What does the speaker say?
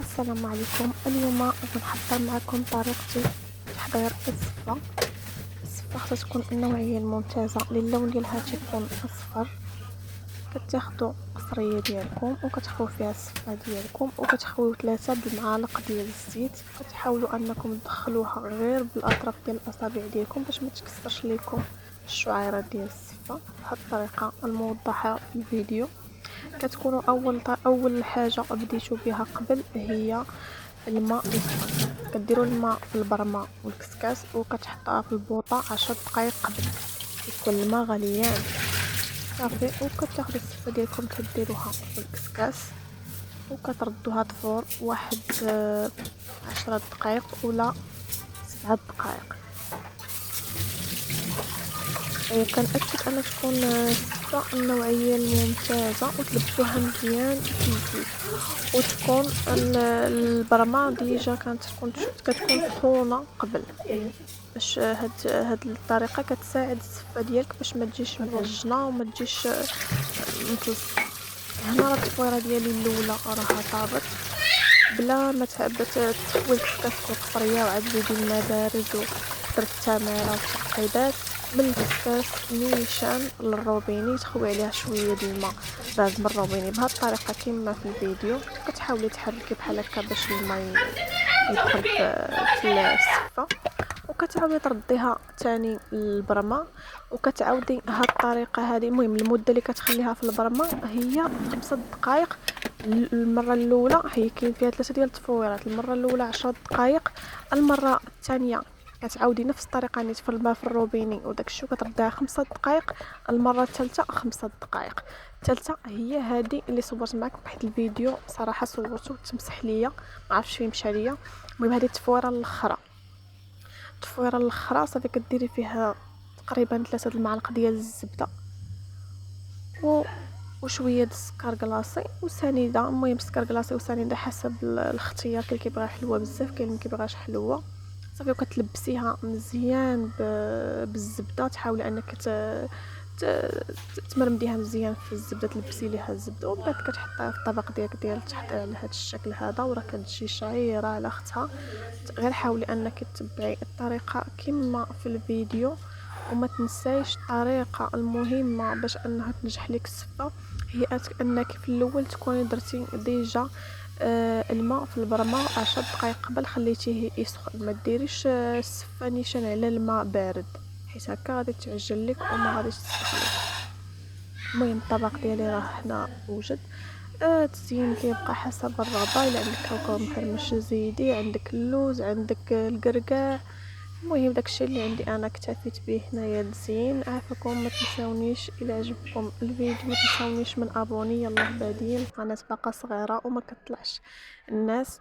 السلام عليكم. اليوم غنحضر معكم طريقتي تحضير السفة خاصها تكون النوعيه الممتازه للون ديالها تيكون اصفر. كتاخدوا قصريه ديالكم وكتخفيو فيها السفه ديالكم وكتخويو 3 بالمعالق ديال الزيت. كتحاولوا انكم تدخلوها غير بالاطراف ديال الاصابع ديالكم باش ما تكسرش لكم الشعيرات ديال السفه بهذه الطريقه الموضحه في الفيديو. كتكونوا اول حاجه بديتو بها قبل هي الماء يسخن. كديروا الماء في البرمه والكسكاس وكتحطوها في البوطه 10 دقائق قبل يكون الماء غليان صافي. وكتاخذوا السفه ديالكم كديروها في الكسكاس وكتردوها تفور واحد 10 دقائق ولا 7 دقائق. كنأكد ان تكون السفه النوعيه الممتازه وتلبسوها مزيان في الزيت وتكون البرمه ديجا كتكون سخونه قبل، يعني باش هاد الطريقه كتساعد السفه ديالك باش ما تجيش معجنه وما تجيش متلصقه. هنا راه التفويره ديالي الاولى راها طابت بلا ما تخوي الكسكاس في القصريه وعاد زيدي الماء بارد وكثر التماره والتعقيدات من الكسكاس نيشان للروبيني تخوي عليها شويه د الماء بارد من الروبيني بهذه الطريقه كما في الفيديو. كتحاولي تحركي بحال هكا باش الماء يدخل في السفه وكتعاودي ترديها ثاني للبرمه وكتعاودي هاد الطريقه هذه. المهم المده اللي كتخليها في البرمه هي 5 دقائق. المره الاولى هي كاين فيها 3 ديال التفويرات، المره الاولى 10 دقائق، المره الثانيه كتعاودي نفس الطريقه نيت في الماء في الروبيني وداك الشيء كترديها 5 دقائق، المره الثالثه 5 دقائق. الثالثه هي هذه اللي صورت معكم بحيث الفيديو صراحه صورته تمسح ليا ما عرفتش فين مشى ليا. المهم هذه التفويره الاخرى، التفويره الاخرى صافي كديري فيها تقريبا 3 المعالق ديال الزبده وشويه د السكر كلاصي وسنيده. المهم السكر كلاصي وسنيده حسب الاختيار، كاين كيبغيها حلوه بزاف كاين ما كيبغيهاش حلوه صافي. وكتلبسيها مزيان بالزبده، تحاولي انك تمرمديها مزيان في الزبده، تلبسي ليها الزبده ومن بعد كتحطيها في الطبق ديال تحت على هذا الشكل هذا وراه كتجي شعيره على اختها. غير حاولي انك تتبعي الطريقه كما في الفيديو وما تنسايش الطريقه المهمه باش انها تنجح لك السفه هي انك في الاول تكوني درتي ديجا الماء في البرمه 10 دقائق قبل خليتيه يسخن. ما ديريش السفه نيشان على الماء بارد حيت هكا غادي تعجن لك وما غاديش تستحمل. المهم الطبق ديالي راه هنا وجد. التزيين كيبقى حسب الرغبه، الا عندك كاوكاو مقرمش زيدي، عندك اللوز، عندك الكركاع. المهم داكشي اللي عندي انا اكتفيت به هنايا التزيين. عافاكم ما تنساونيش الى عجبكم الفيديو ما تنساونيش من ابوني. يلاه بادين القناه باقا صغيره وما كطلعش الناس